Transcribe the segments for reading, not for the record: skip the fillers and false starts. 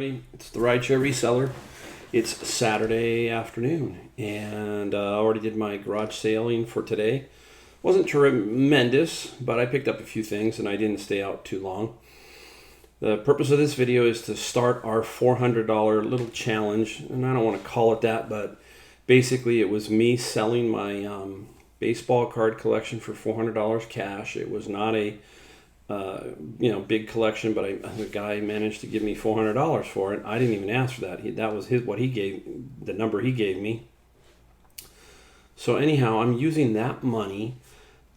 everybody. It's the Rideshare Reseller. It's Saturday afternoon, and I already did my garage sailing for today. Wasn't tremendous, but I picked up a few things, and I didn't stay out too long. The purpose of this video is to start our $400 little challenge, and I don't want to call it that, but basically it was me selling my baseball card collection for $400 cash. It was not a big collection, but the guy managed to give me $400 for it. I didn't even ask for that. That was what he gave, the number he gave me. So anyhow, I'm using that money,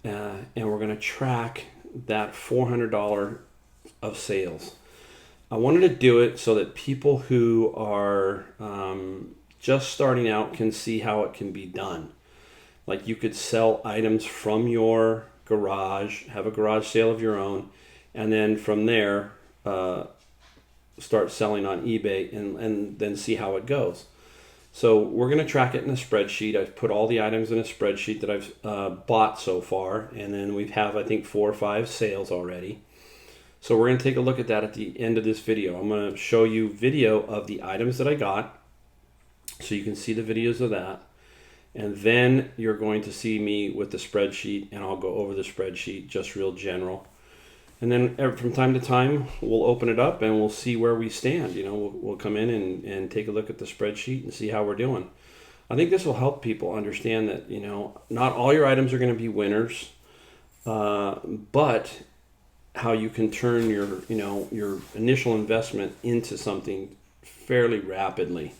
and we're going to track that $400 of sales. I wanted to do it so that people who are just starting out can see how it can be done. Like, you could sell items from your garage, have a garage sale of your own, and then from there start selling on eBay and then see how it goes. So we're going to track it in a spreadsheet. I've put all the items in a spreadsheet that I've bought so far, and then we have, I think, 4 or 5 sales already. So we're going to take a look at that at the end of this video. I'm going to show you video of the items that I got, so you can see the videos of that. And then you're going to see me with the spreadsheet, and I'll go over the spreadsheet, just real general. And then from time to time, we'll open it up and we'll see where we stand. We'll come in and take a look at the spreadsheet and see how we're doing. I think this will help people understand that, not all your items are going to be winners, but how you can turn your initial investment into something fairly rapidly.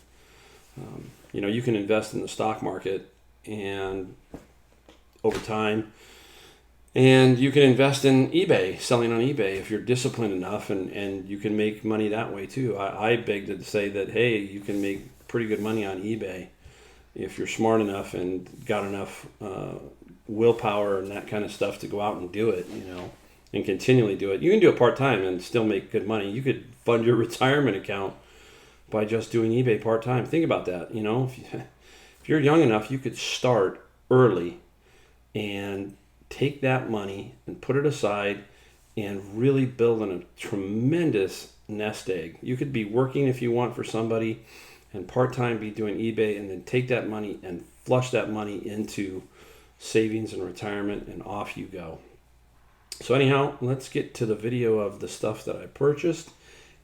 You can invest in the stock market and over time, and you can invest in eBay, selling on eBay if you're disciplined enough, and you can make money that way too. I beg to say that, hey, you can make pretty good money on eBay if you're smart enough and got enough willpower and that kind of stuff to go out and do it, and continually do it. You can do it part-time and still make good money. You could fund your retirement account by just doing eBay part-time. Think about that. If you're young enough, you could start early and take that money and put it aside and really build a tremendous nest egg. You could be working if you want for somebody and part-time be doing eBay, and then take that money and flush that money into savings and retirement, and off you go. So anyhow, let's get to the video of the stuff that I purchased,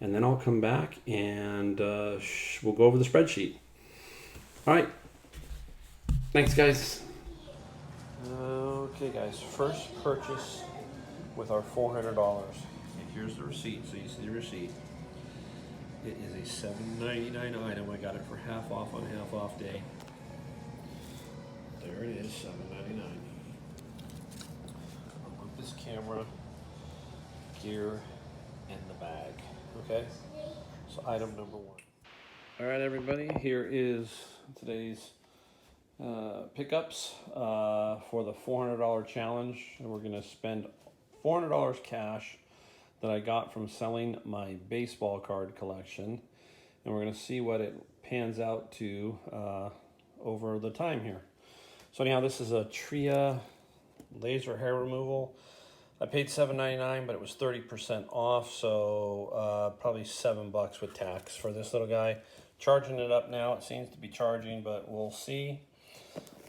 and then I'll come back and we'll go over the spreadsheet. All right. Thanks, guys. Okay, guys. First purchase with our $400. Okay, here's the receipt, so you see the receipt. It is a $7.99 item. I got it for half off on half off day. There it is, $7.99. I'll put this camera, gear, and the bag. Okay, so item number 1. All right, everybody, here is today's pickups for the $400 challenge. We're going to spend $400 cash that I got from selling my baseball card collection, and we're going to see what it pans out to over the time here. So anyhow, this is a Tria laser hair removal. I paid $7.99, but it was 30% off, so probably $7 with tax for this little guy. Charging it up now. It seems to be charging, but we'll see.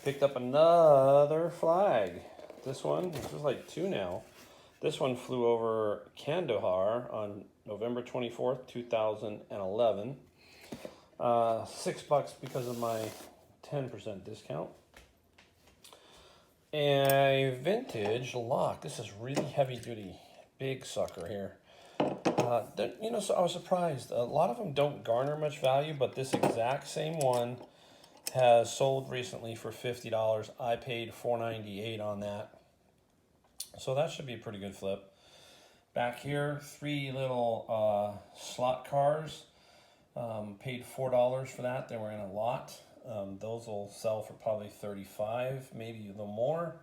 Picked up another flag. This is like 2 now. This one flew over Kandahar on November 24th, 2011. $6 because of my 10% discount. A vintage lock. This is really heavy duty, big sucker here. So I was surprised. A lot of them don't garner much value, but this exact same one has sold recently for $50. I paid $4.98 on that. So that should be a pretty good flip. Back here, 3 little slot cars. Paid $4 for that. They were in a lot. Those will sell for probably $35, maybe a little more.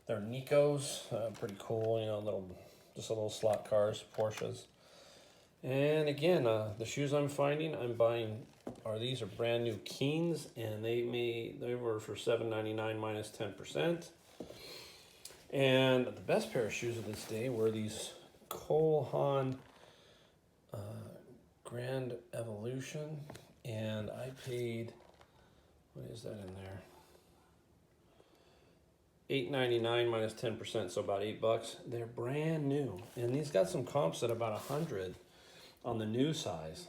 They're Nikos, pretty cool, just little slot cars, Porsches. And again, the shoes I'm buying these are brand new Keens, and they were for $7.99 minus 10%. And the best pair of shoes of this day were these Cole Haan Grand Evolution, and I paid, what is that in there? $8.99 minus 10%, so about $8. They're brand new, and these got some comps at about 100 on the new size.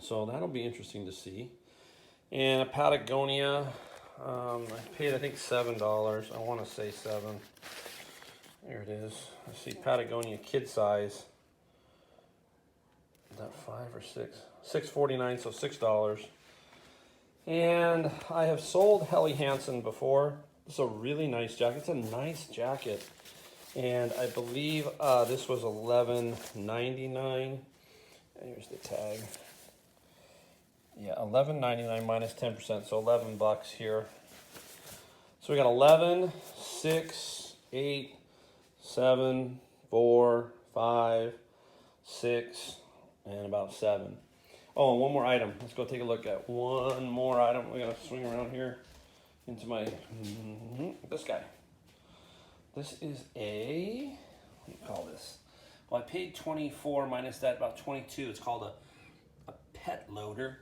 So that'll be interesting to see. And a Patagonia, I paid I think $7. I want to say $7. There it is. Let's see, Patagonia kid size. Is that 5 or 6? $6.49, so $6. And I have sold Helly Hansen before. It's a really nice jacket. It's a nice jacket. And I believe this was $11.99. Here's the tag. Yeah, $11.99 minus 10%, so $11 here. So we got 11, 6, 8, 7, 4, 5, 6, and about 7. Oh, and one more item. Let's go take a look at one more item. We're gonna swing around here into my this guy. This is a, what do you call this? Well, I paid 24 minus that, about 22. It's called a pet loader,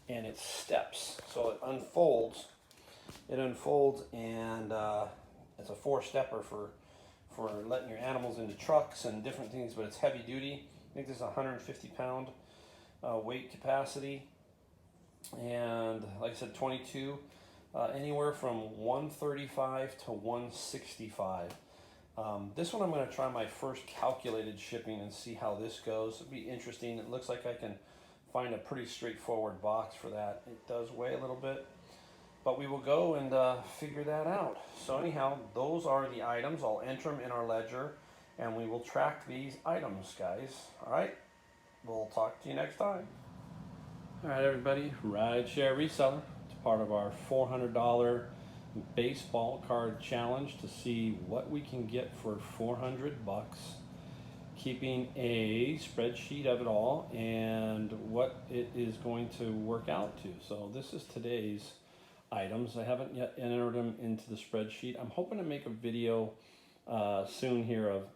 and it steps, so it unfolds. It unfolds, and it's a 4-stepper for letting your animals into trucks and different things, but it's heavy duty. I think this is 150 pound weight capacity, and like I said, 22, anywhere from 135 to 165. This one I'm going to try my first calculated shipping and see how this goes. It'll be interesting. It looks like I can find a pretty straightforward box for that. It does weigh a little bit, but we will go and figure that out. So anyhow, those are the items. I'll enter them in our ledger, and we will track these items, guys. All right, we'll talk to you next time. All right, everybody, Rideshare Reseller. It's part of our $400 baseball card challenge to see what we can get for $400, keeping a spreadsheet of it all and what it is going to work out to. So this is today's items. I haven't yet entered them into the spreadsheet. I'm hoping to make a video soon here of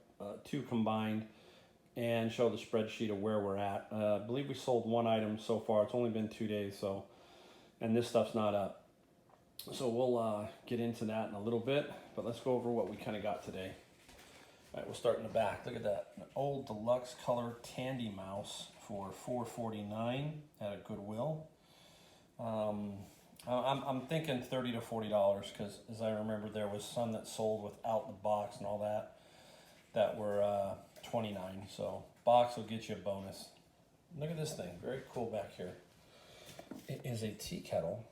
2 combined and show the spreadsheet of where we're at. I believe we sold 1 item so far. It's only been 2 days, so, and this stuff's not up. So we'll get into that in a little bit, but let's go over what we kind of got today. All right, we'll start in the back. Look at that, an old deluxe color Tandy mouse for $4.49 at a Goodwill. I'm thinking $30 to $40 because, as I remember, there was some that sold without the box and all that were $29. So box will get you a bonus. Look at this thing, very cool back here. It is a tea kettle.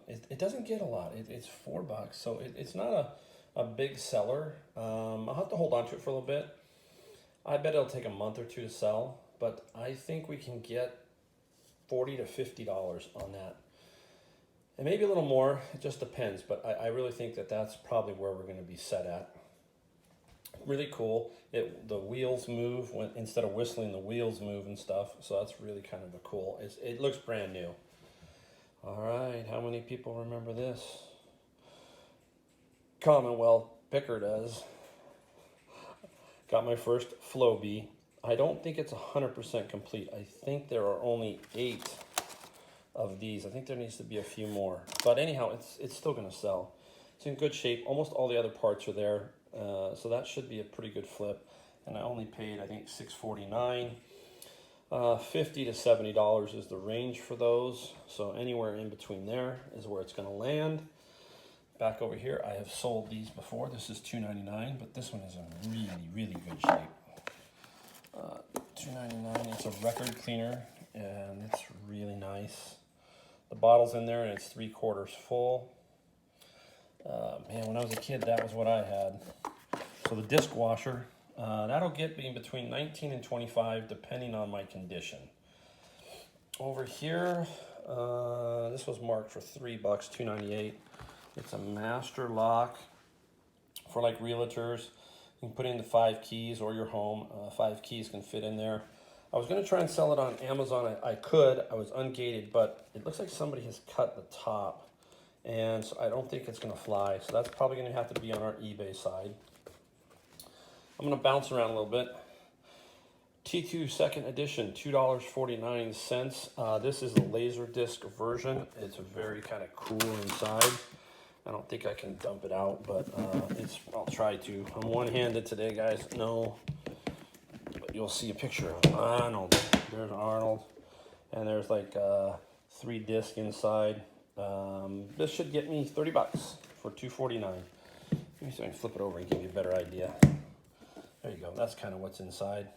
It doesn't get a lot. It's $4, so it's not a big seller. I'll have to hold on to it for a little bit. I bet it'll take a month or 2 to sell, but I think we can get $40 to $50 on that. And maybe a little more, it just depends, but I really think that's probably where we're going to be set at. Really cool. The wheels move, instead of whistling, the wheels move and stuff, so that's really kind of a cool. It looks brand new. All right, how many people remember this? Commonwealth Picker does. Got my first Flowbee. I don't think it's 100% complete. I think there are only 8 of these. I think there needs to be a few more. But anyhow, it's still going to sell. It's in good shape. Almost all the other parts are there. So that should be a pretty good flip. And I only paid, I think, $6.49. $50 to $70 is the range for those. So anywhere in between there is where it's going to land. Back over here, I have sold these before. This is $2.99, but this one is in really, really good shape. $2.99. It's a record cleaner, and it's really nice. The bottle's in there, and it's 3/4 full. Man, when I was a kid, that was what I had. So the disc washer, that'll get me between 19 and 25, depending on my condition. Over here, this was marked for $3, $2.98. It's a master lock for like realtors. You can put in the 5 keys or your home. 5 keys can fit in there. I was going to try and sell it on Amazon. I could. I was ungated, but it looks like somebody has cut the top, and so I don't think it's going to fly. So that's probably going to have to be on our eBay side. I'm going to bounce around a little bit. T2 second edition, $2.49. This is the Laserdisc version. It's very kind of cool inside. I don't think I can dump it out, but I'll try to. I'm one-handed today, guys. No, but you'll see a picture of Arnold. There's Arnold, and there's like 3 discs inside. This should get me $30 for $2.49. Let me see if I can flip it over and give you a better idea. There you go. That's kind of what's inside.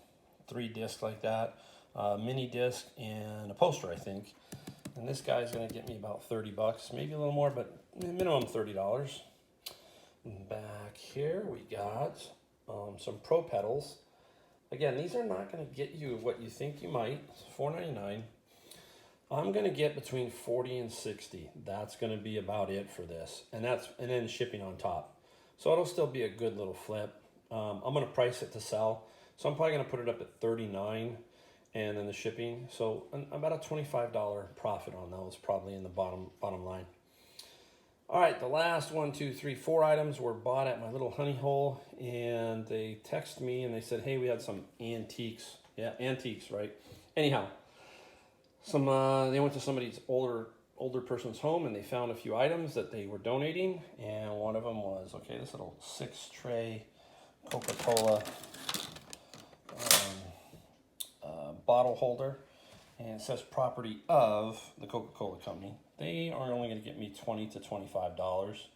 3 discs like that, mini disc and a poster, I think. And this guy's gonna get me about $30, maybe a little more, but minimum $30. Back here we got some Pro pedals. Again, these are not gonna get you what you think you might. It's $4.99. I'm gonna get between 40 and 60. That's gonna be about it for this, and then shipping on top. So it'll still be a good little flip. I'm gonna price it to sell. So I'm probably going to put it up at $39 and then the shipping. So about a $25 profit on those, probably in the bottom line. All right, the last 1, 2, 3, 4 items were bought at my little honey hole, and they texted me and they said, hey, we had some antiques. Yeah, antiques, right? Anyhow, they went to somebody's older person's home and they found a few items that they were donating, and one of them was, okay, this little 6-tray Coca-Cola bottle holder, and it says property of the Coca-Cola company. They are only going to get me $20 to $25,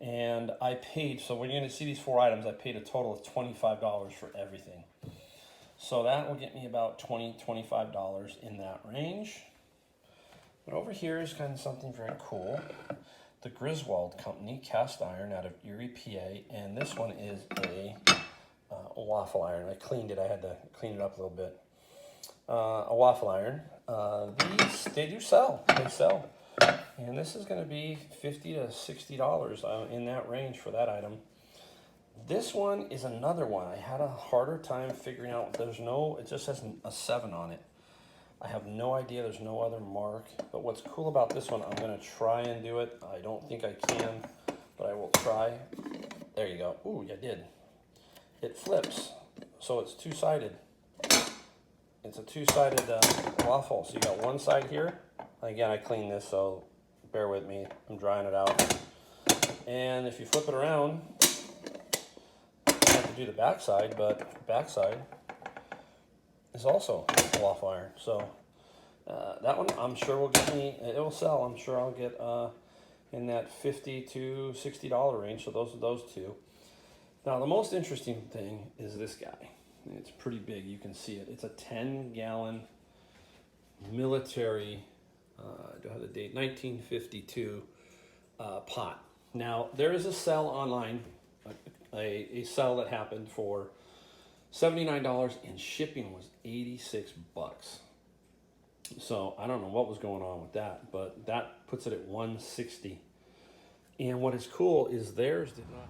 and I paid, so when you're going to see these 4 items, I paid a total of $25 for everything. So that will get me about $20, $25 in that range. But over here is kind of something very cool. The Griswold Company cast iron out of Erie, PA, and this one is a waffle iron. I cleaned it. I had to clean it up a little bit. A waffle iron. These, they do sell. They sell. And this is going to be $50 to $60 in that range for that item. This one is another one. I had a harder time figuring out. It just has a 7 on it. I have no idea. There's no other mark. But what's cool about this one, I'm going to try and do it. I don't think I can, but I will try. There you go. Ooh, I did. It flips, so it's 2-sided. It's a 2-sided waffle. So you got one side here. Again, I cleaned this, so bear with me. I'm drying it out. And if you flip it around, you have to do the back side, but the back side is also a waffle iron. So that one, I'm sure will get me, it will sell. I'm sure I'll get in that $50 to $60 range. So those are those 2. Now, the most interesting thing is this guy. It's pretty big. You can see it. It's a 10-gallon military, do I have the date? 1952 pot. Now, there is a sale online, a sale that happened for $79, and shipping was $86. So I don't know what was going on with that, but that puts it at $160. And what is cool is theirs did not.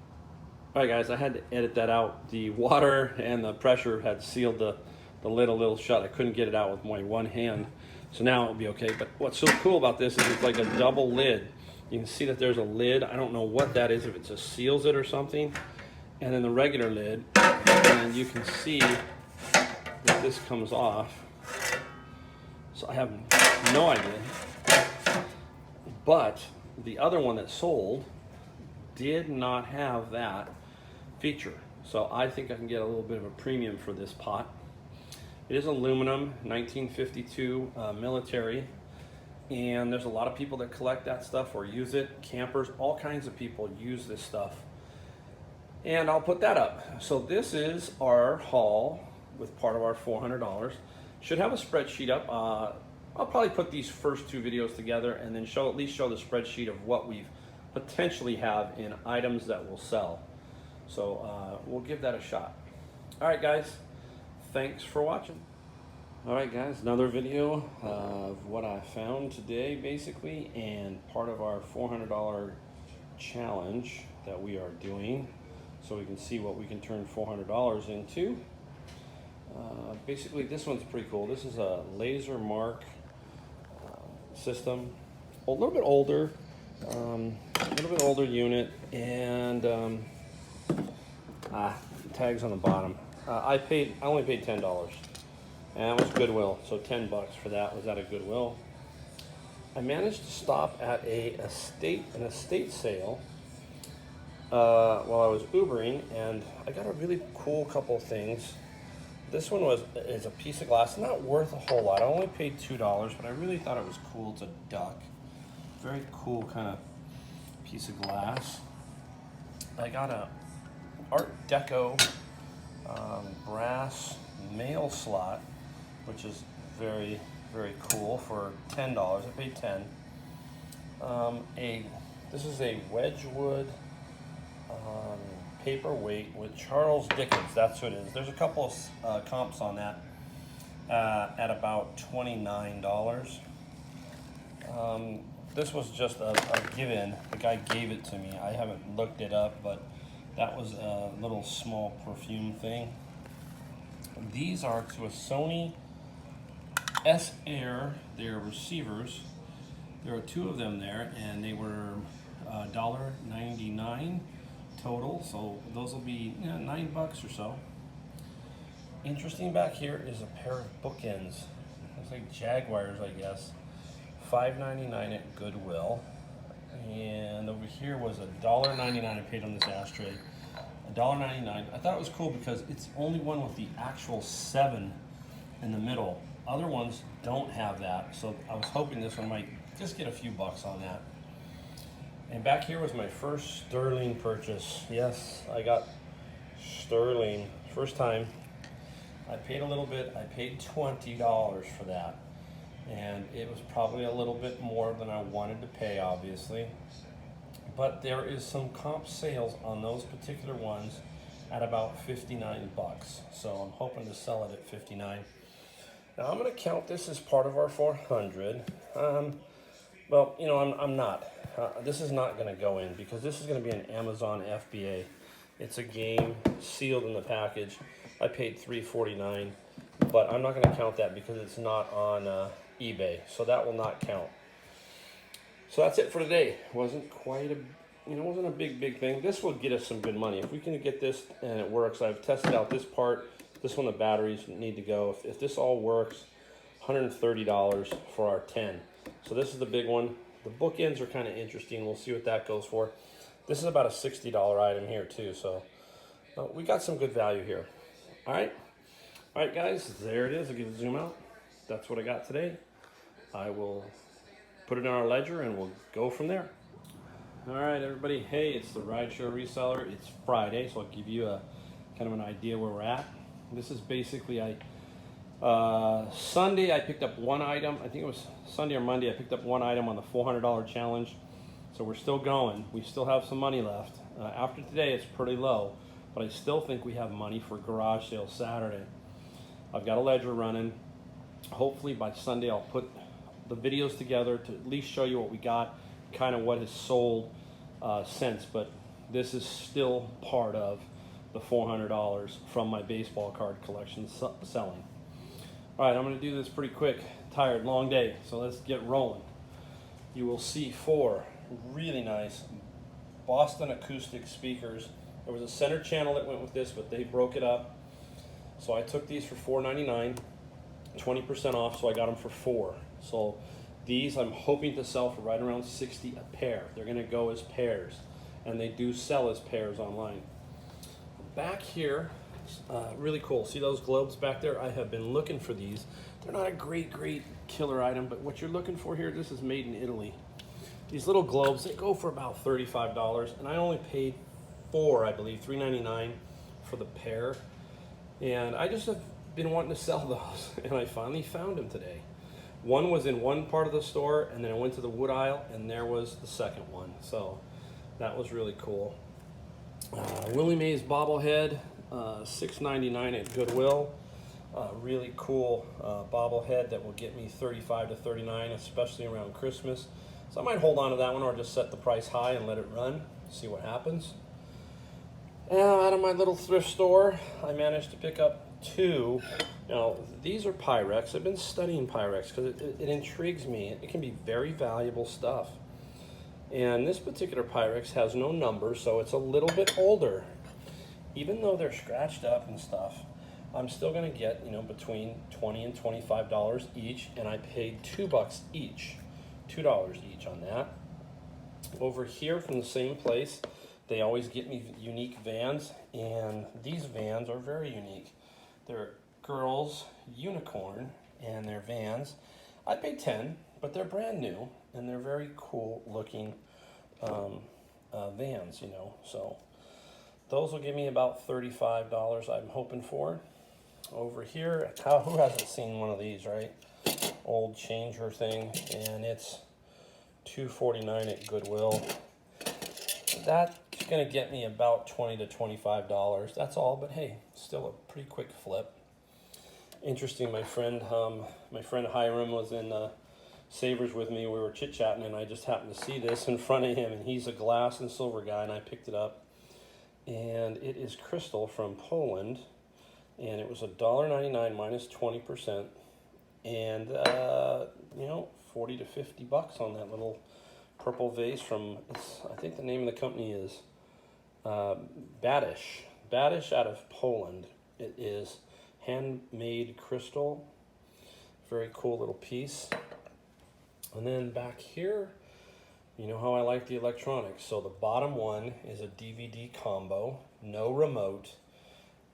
All right, guys, I had to edit that out. The water and the pressure had sealed the lid a little shut. I couldn't get it out with my one hand, so now it'll be okay. But what's so cool about this is it's like a double lid. You can see that there's a lid. I don't know what that is, if it just seals it or something. And then the regular lid, and you can see that this comes off. So I have no idea. But the other one that sold did not have that feature. So I think I can get a little bit of a premium for this pot. It is aluminum, 1952 military, and there's a lot of people that collect that stuff or use it. Campers, all kinds of people use this stuff. And I'll put that up. So this is our haul with part of our $400. Should have a spreadsheet up. I'll probably put these first 2 videos together and then at least show the spreadsheet of what we've potentially have in items that will sell. So we'll give that a shot. All right, guys, thanks for watching. All right, guys, another video of what I found today, basically, and part of our $400 challenge that we are doing, so we can see what we can turn $400 into. Basically, this one's pretty cool. This is a laser mark system, a little bit older. Unit, and tags on the bottom. I only paid $10, and that was Goodwill. So $10 for that was at a Goodwill. I managed to stop at an estate sale while I was Ubering, and I got a really cool couple of things. This one is a piece of glass, not worth a whole lot. I only paid $2, but I really thought it was cool. It's a duck, very cool kind of piece of glass. I got a Art Deco brass mail slot, which is very, very cool for $10. I paid $10. This is a Wedgwood paperweight with Charles Dickens. That's what it is. There's a couple of comps on that at about $29. This was just a give-in. The guy gave it to me. I haven't looked it up, but that was a little small perfume thing. These are to a Sony S-Air. They're receivers. There are two of them there, and they were $1.99 total. So those will be $9 or so. Interesting back here is a pair of bookends. Looks like Jaguars, I guess. $5.99 at Goodwill. And over here was $1.99 I paid on this ashtray. $1.99. I thought it was cool because it's the only one with the actual 7 in the middle. Other ones don't have that, so I was hoping this one might just get a few bucks on that. And back here was my first Sterling purchase. Yes, I got Sterling. First time. I paid a little bit. I paid $20 for that. And it was probably a little bit more than I wanted to pay, obviously. But there is some comp sales on those particular ones at about $59. So I'm hoping to sell it at $59. Now I'm going to count this as part of our 400. Well, you know, I'm not. This is not going to go in because this is going to be an Amazon FBA. It's a game sealed in the package. I paid $3.49, but I'm not going to count that because it's not on eBay, so that will not count. So that's it for today. Wasn't quite a, wasn't a big thing. This will get us some good money if we can get this and it works. I've tested out this part. This one, the batteries need to go. If this all works, $130 for our 10. So this is the big one. The bookends are kind of interesting. We'll see what that goes for. This is about a $60 item here too. So we got some good value here. All right, guys, there it is. I'll give it a zoom out. That's what I got today. I will put it in our ledger and we'll go from there. All right, everybody. Hey, it's the Rideshare Reseller. It's Friday, so I'll give you a kind of an idea where we're at. This is basically Sunday I picked up one item. I think it was Sunday or Monday I picked up one item on the $400 challenge. So we're still going. We still have some money left. After today it's pretty low, but I still think we have money for garage sale Saturday. I've got a ledger running. Hopefully by Sunday I'll put the videos together to at least show you what we got, kind of what has sold since, but this is still part of the $400 from my baseball card collection selling. All right, I'm going to do this pretty quick. Tired, long day, so let's get rolling. You will see 4 really nice Boston acoustic speakers. There was a center channel that went with this, but they broke it up. So I took these for $4.99, 20% off, so I got them for 4. So these I'm hoping to sell for right around $60 a pair. They're going to go as pairs, and they do sell as pairs online. Back here, really cool. See those globes back there? I have been looking for these. They're not a great killer item, but what you're looking for here, this is made in Italy. These little globes, they go for about $35, and I only paid 4, I believe, $3.99 for the pair. And I just have been wanting to sell those, and I finally found them today. One was in one part of the store, and then I went to the wood aisle, and there was the second one. So that was really cool. Willie Mays bobblehead, $6.99 at Goodwill. Really cool bobblehead that will get me $35 to $39, especially around Christmas. So I might hold on to that one or just set the price high and let it run, see what happens. Now, out of my little thrift store, I managed to pick up 2. Now, these are Pyrex. I've been studying Pyrex because it intrigues me. It can be very valuable stuff. And this particular Pyrex has no number, so it's a little bit older. Even though they're scratched up and stuff, I'm still gonna get, between $20 and $25 each, and I paid $2 each, $2 each on that. Over here from the same place, they always get me unique vans, and these vans are very unique. They're girls unicorn, and they're vans. I paid 10, but they're brand new, and they're very cool looking vans, So those will give me about $35 I'm hoping for. Over here, who hasn't seen one of these, right? Old changer thing, and it's $2.49 at Goodwill. That's gonna get me about $20 to $25. That's all, but hey, still a pretty quick flip. Interesting. My friend Hiram was in Savers with me. We were chit chatting, and I just happened to see this in front of him. And he's a glass and silver guy, and I picked it up. And it is crystal from Poland, and it was $1.99 minus 20%, and 40 to $50 on that little purple vase from. I think the name of the company is Badish out of Poland. It is handmade crystal, very cool little piece. And then back here, you know how I like the electronics. So the bottom one is a DVD combo, no remote,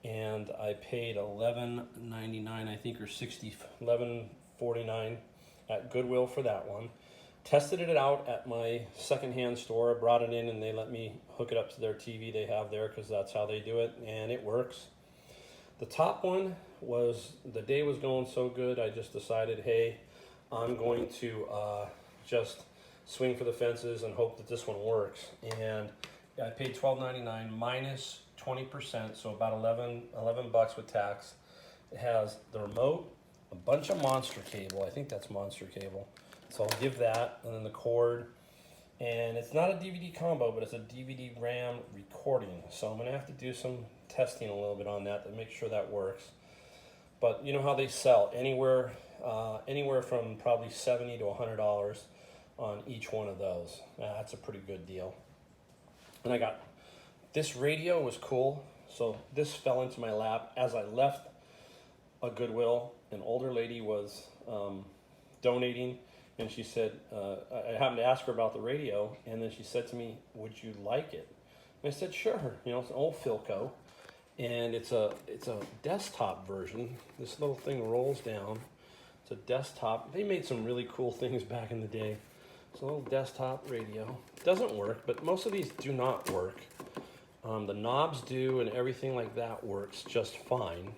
and I paid $11.99, I think, or $11.49 at Goodwill for that one. Tested it out at my secondhand store. I brought it in, and they let me hook it up to their TV they have there, because that's how they do it, and it works. The top one was, the day was going so good, I just decided, hey, I'm going to just swing for the fences and hope that this one works. And I paid $12.99 minus 20%, so about $11 with tax. It has the remote, a bunch of Monster cable. I think that's Monster cable. So I'll give that, and then the cord. And it's not a DVD combo, but it's a DVD RAM recording. So I'm gonna have to do some testing a little bit on that to make sure that works. But you know how they sell anywhere from probably $70 to $100 on each one of those. That's a pretty good deal. And I got this radio was cool. So this fell into my lap as I left a Goodwill. An older lady was donating. And she said, I happened to ask her about the radio, and then she said to me, would you like it? And I said, sure. It's an old Philco, and it's a desktop version. This little thing rolls down. It's a desktop. They made some really cool things back in the day. It's a little desktop radio. It doesn't work, but most of these do not work. The knobs do, and everything like that works just fine.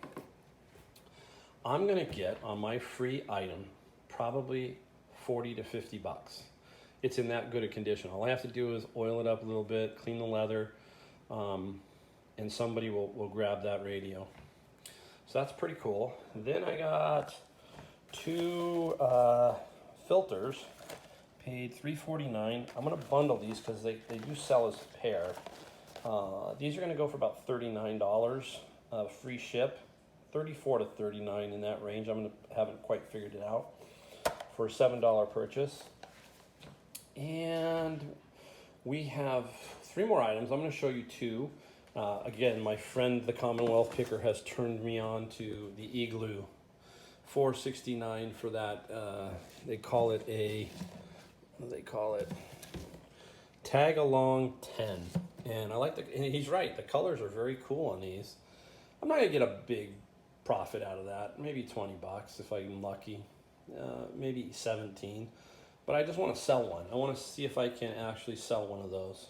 I'm going to get on my free item probably $40 to $50. It's in that good a condition. All I have to do is oil it up a little bit, clean the leather, and somebody will grab that radio. So that's pretty cool. Then I got two filters, paid $3.49. I'm gonna bundle these because they do sell as a pair. These are gonna go for about $39, free ship, 34 to 39 in that range. Haven't quite figured it out. For a $7 purchase. And we have three more items. I'm going to show you two. Again, my friend the Commonwealth Picker has turned me on to the Igloo. $4.69 for that. They call it what do they call it? Tag Along 10. And and he's right, the colors are very cool on these. I'm not going to get a big profit out of that. Maybe $20 if I'm lucky. Maybe 17, but I just want to sell one. I want to see if I can actually sell one of those.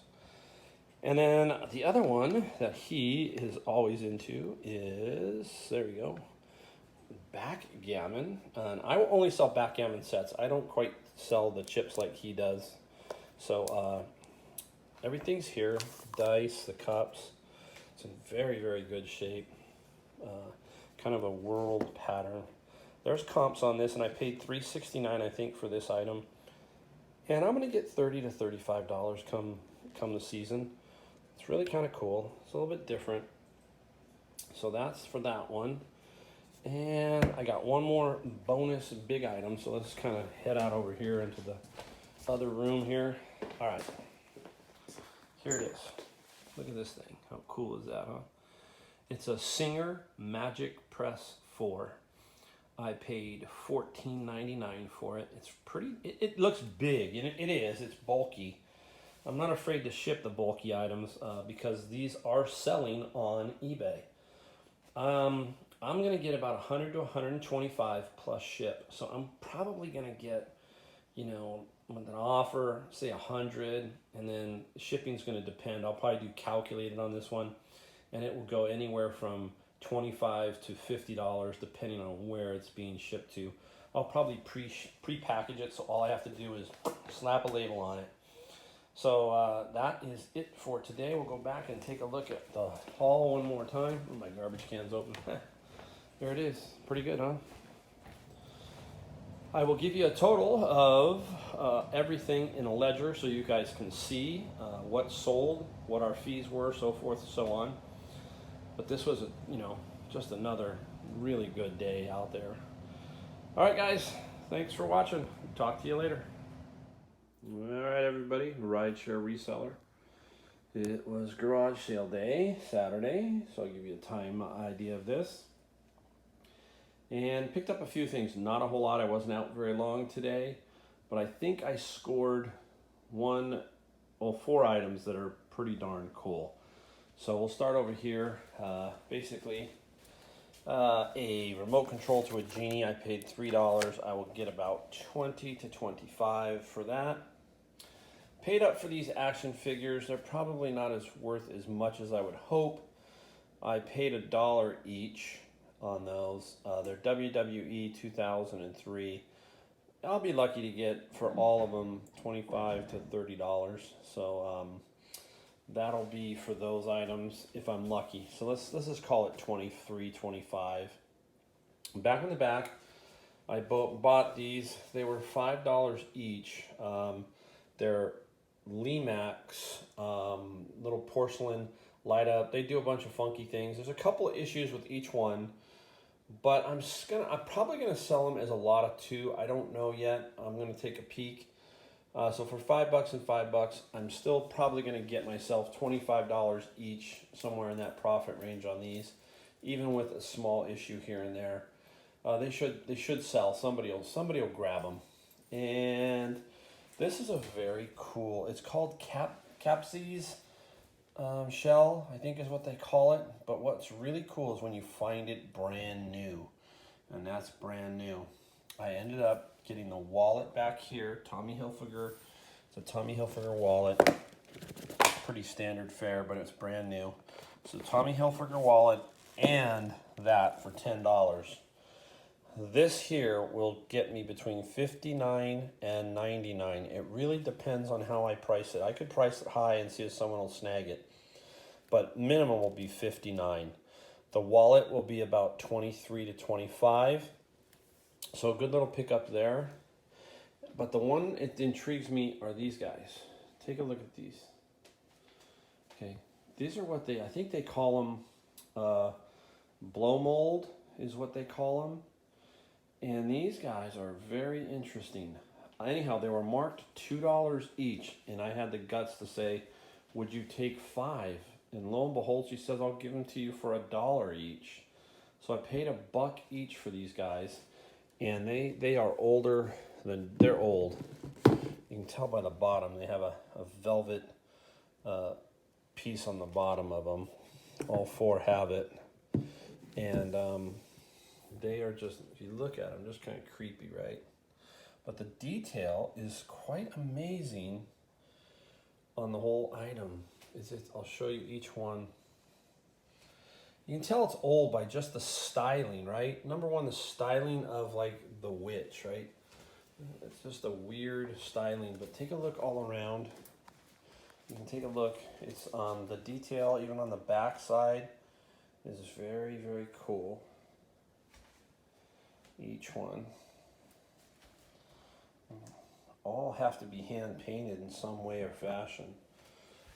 And then the other one that he is always into is, there we go, backgammon. And I will only sell backgammon sets. I don't quite sell the chips like he does. So everything's here, dice, the cups. It's in very, very good shape. Kind of a world pattern. There's comps on this, and I paid $3.69, I think, for this item. And I'm going to get $30 to $35 come the season. It's really kind of cool. It's a little bit different. So that's for that one. And I got one more bonus big item. So let's kind of head out over here into the other room here. All right. Here it is. Look at this thing. How cool is that, huh? It's a Singer Magic Press 4. I paid $14.99 for it. It's pretty, it looks big, and it is, it's bulky. I'm not afraid to ship the bulky items because these are selling on eBay. I'm going to get about 100 to 125 plus ship. So I'm probably going to get, you know, with an offer, say 100, and then shipping's going to depend. I'll probably do calculated on this one, and it will go anywhere from $25 to $50 depending on where it's being shipped to. I'll probably pre-package it, so all I have to do is slap a label on it. So that is it for today. We'll go back and take a look at the haul one more time. Oh, my garbage can's open. There it is. Pretty good, huh? I will give you a total of everything in a ledger so you guys can see what sold, what our fees were, so forth and so on. But this was, just another really good day out there. All right, guys. Thanks for watching. Talk to you later. All right, everybody. Rideshare reseller. It was garage sale day, Saturday. So I'll give you a time idea of this. And picked up a few things. Not a whole lot. I wasn't out very long today. But I think I scored 4 items that are pretty darn cool. So we'll start over here. Basically, a remote control to a Genie. I paid $3. I will get about 20 to 25 for that. Paid up for these action figures. They're probably not as worth as much as I would hope. I paid $1 each on those. They're WWE 2003. I'll be lucky to get for all of them $25 to $30. So that'll be for those items if I'm lucky. So let's just call it 23, 25. Back in the back, I bought these. They were $5 each. They're Limax little porcelain light up. They do a bunch of funky things. There's a couple of issues with each one, but I'm probably gonna sell them as a lot of 2. I don't know yet. I'm gonna take a peek. So for $5 and $5, I'm still probably gonna get myself $25 each, somewhere in that profit range on these, even with a small issue here and there. They should sell. Somebody will grab them. And this is a very cool. It's called Capsies shell, I think is what they call it. But what's really cool is when you find it brand new, and that's brand new. I ended up getting the wallet back here. Tommy Hilfiger. It's a Tommy Hilfiger wallet. Pretty standard fare, but it's brand new. So Tommy Hilfiger wallet and that for $10. This here will get me between $59 and $99. It really depends on how I price it. I could price it high and see if someone will snag it, but minimum will be $59. The wallet will be about $23 to $25. So a good little pickup there. But the one it intrigues me are these guys. Take a look at these. Okay, these are what I think they call them blow mold is what they call them. And these guys are very interesting. Anyhow, they were marked $2 each, and I had the guts to say, would you take 5? And lo and behold, she says, I'll give them to you for $1 each. So I paid $1 each for these guys, and they are older than, they're old. You can tell by the bottom, they have a velvet piece on the bottom of them. All 4 have it. And they are just, if you look at them, just kind of creepy, right? But the detail is quite amazing on the whole item. I'll show you each one. You can tell it's old by just the styling, right? Number one, the styling of like the witch, right? It's just a weird styling, but take a look all around. You can take a look. It's the detail, even on the back side, is very, very cool. Each one. All have to be hand painted in some way or fashion.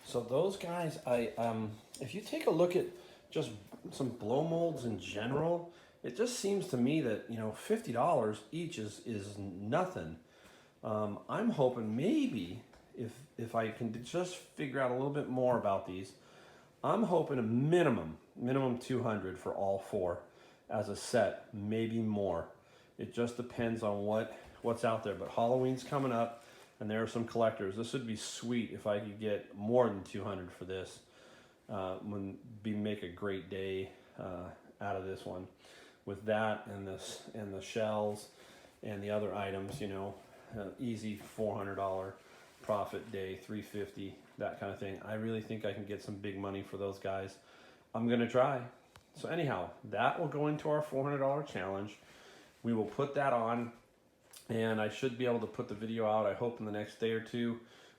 So those guys, if you take a look at just some blow molds in general, it just seems to me that $50 each is nothing. I'm hoping maybe if I can just figure out a little bit more about these, I'm hoping a minimum 200 for all four as a set, maybe more. It just depends on what's out there. But Halloween's coming up, and there are some collectors. This would be sweet if I could get more than 200 for this. Make a great day out of this one. With that and the shells and the other items, easy $400 profit day, $350, that kind of thing. I really think I can get some big money for those guys. I'm gonna try. So anyhow, that will go into our $400 challenge. We will put that on, and I should be able to put the video out, I hope, in the next day or two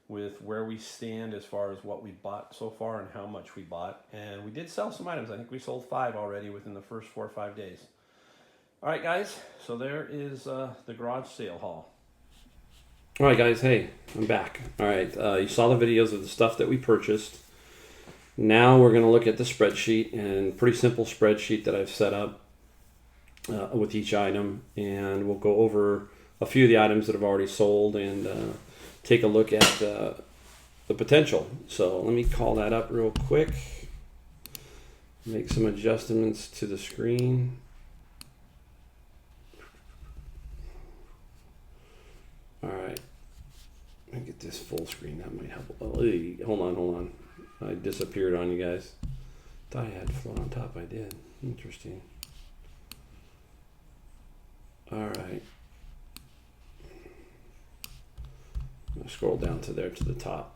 with where we stand as far as what we bought so far and how much we bought. And we did sell some items. I think we sold 5 already within the first 4 or 5 days. All right, guys, so there is the garage sale haul. All right, guys, hey, I'm back. All right, you saw the videos of the stuff that we purchased. Now we're going to look at the spreadsheet, and pretty simple spreadsheet that I've set up with each item, and we'll go over a few of the items that have already sold and take a look at the potential. So let me call that up real quick, make some adjustments to the screen. All right, let me get this full screen. That might help. Oh, hey, hold on. I disappeared on you guys. Thought I had float on top. I did. Interesting. All right. I'm gonna scroll down to the top.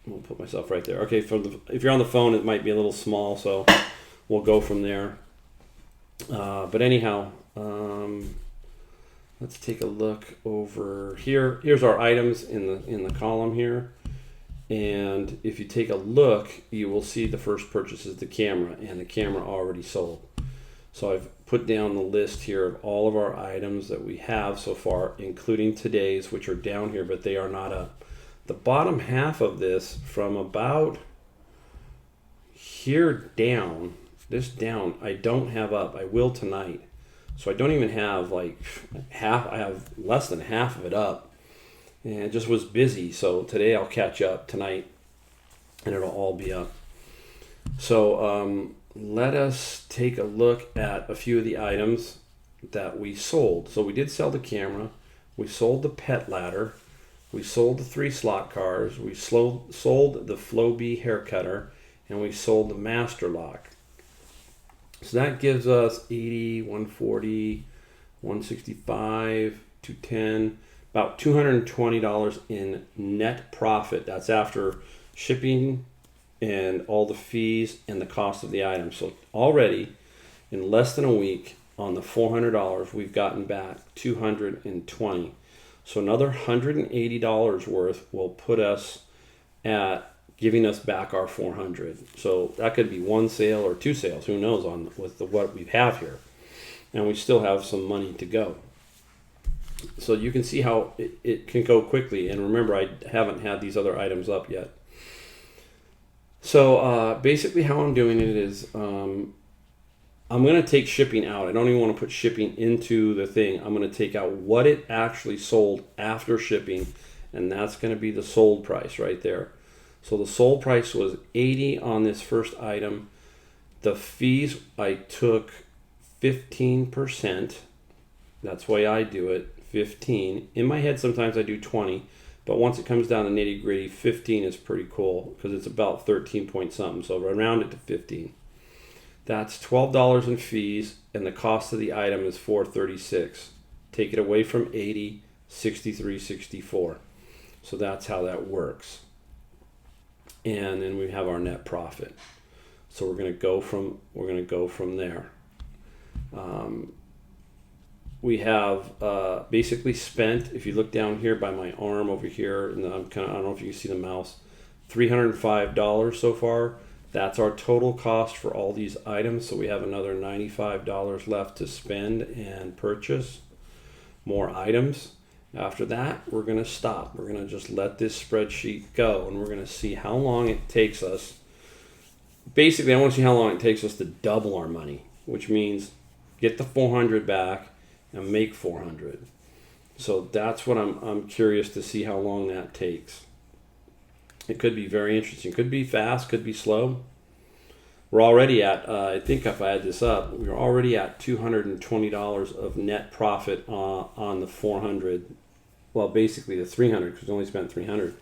I'm gonna put myself right there. Okay, if you're on the phone, it might be a little small, so we'll go from there. But anyhow, let's take a look over here. Here's our items in the column here. And if you take a look, you will see the first purchase is the camera, and the camera already sold. So I've put down the list here of all of our items that we have so far, including today's, which are down here, but they are not up. The bottom half of this, from about here down, I don't have up. I will tonight. So I don't even have like half. I have less than half of it up. And it just was busy, so today I'll catch up tonight, and it'll all be up. So let us take a look at a few of the items that we sold. So we did sell the camera, we sold the pet ladder, we sold the 3 slot cars, we sold the Flowbee hair cutter, and we sold the master lock. So that gives us 80, 140, 165, 210. About $220 in net profit. That's after shipping and all the fees and the cost of the item. So already in less than a week on the $400, we've gotten back $220. So another $180 worth will put us at giving us back our $400. So that could be 1 sale or 2 sales, who knows, with what we have here. And we still have some money to go. So you can see how it can go quickly. And remember, I haven't had these other items up yet. So basically how I'm doing it is I'm going to take shipping out. I don't even want to put shipping into the thing. I'm going to take out what it actually sold after shipping. And that's going to be the sold price right there. So the sold price was $80 on this first item. The fees, I took 15%. That's why I do it. 15. In my head, sometimes I do 20, but once it comes down to nitty gritty, 15 is pretty cool because it's about 13 point something. So I round it to 15. That's $12 in fees, and the cost of the item is $436. Take it away from 80, $63.64. So that's how that works. And then we have our net profit. So we're going to go from there. We have basically spent, if you look down here by my arm over here, and I don't know if you can see the mouse, $305 so far. That's our total cost for all these items. So we have another $95 left to spend and purchase more items. After that, we're going to stop. We're going to just let this spreadsheet go, and we're going to see how long it takes us. Basically, I want to see how long it takes us to double our money, which means get the 400 back and make 400. So that's what I'm curious to see how long that takes. It could be very interesting. Could be fast, could be slow. We're already at, I think if I add this up, we're already at $220 of net profit on the 400. Well, basically the 300 because we only spent 300.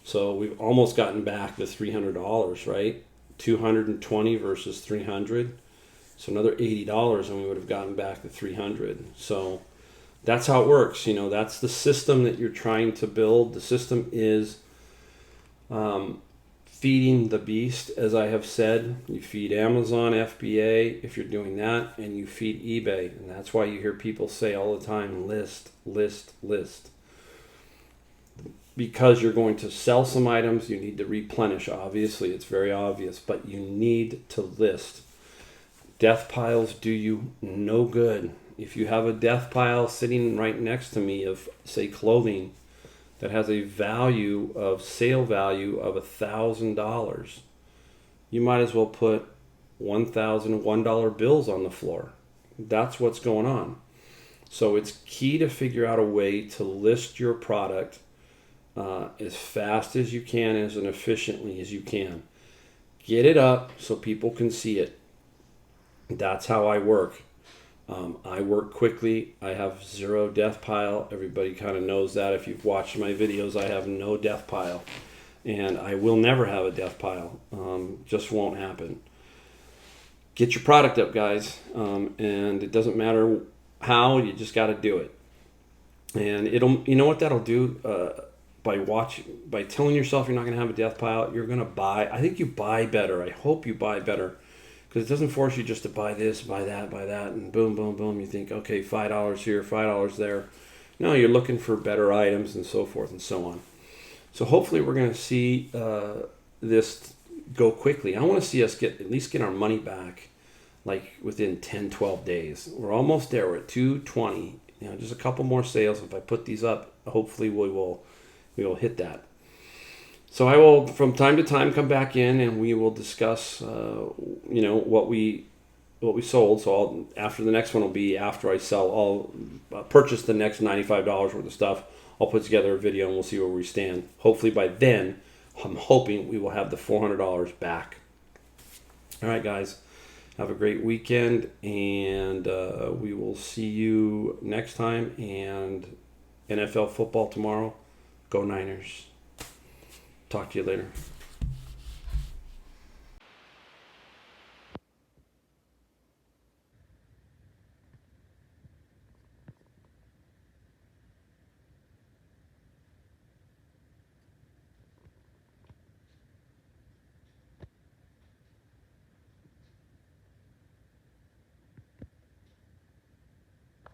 So we've almost gotten back to $300, right? 220 versus 300. So another $80 and we would have gotten back to 300. So that's how it works. You know, that's the system that you're trying to build. The system is feeding the beast, as I have said. You feed Amazon FBA if you're doing that, and you feed eBay. And that's why you hear people say all the time, list, list, list. Because you're going to sell some items, you need to replenish. Obviously, it's very obvious, but you need to list. Death piles do you no good. If you have a death pile sitting right next to me of, say, clothing that has a value of sale value of $1,000, you might as well put $1,001 bills on the floor. That's what's going on. So it's key to figure out a way to list your product as fast as you can, as efficiently as you can. Get it up so people can see it. That's how I work. I work quickly. I have zero death pile. Everybody kind of knows that. If you've watched my videos, I have no death pile. And I will never have a death pile. Just won't happen. Get your product up, guys. And it doesn't matter how, you just got to do it. And you know what that'll do? By telling yourself you're not going to have a death pile, you're going to buy. I think you buy better. I hope you buy better. Because it doesn't force you just to buy this, buy that, and boom, boom, boom. You think, okay, $5 here, $5 there. No, you're looking for better items and so forth and so on. So hopefully we're going to see this go quickly. I want to see us at least get our money back like within 10, 12 days. We're almost there. We're at 220. You know, just a couple more sales. If I put these up, hopefully we will hit that. So I will, from time to time, come back in and we will discuss, what we sold. So after the next one will be after I sell, I'll purchase the next $95 worth of stuff. I'll put together a video and we'll see where we stand. Hopefully by then, I'm hoping we will have the $400 back. All right, guys. Have a great weekend, and we will see you next time. And NFL football tomorrow. Go Niners. Talk to you later.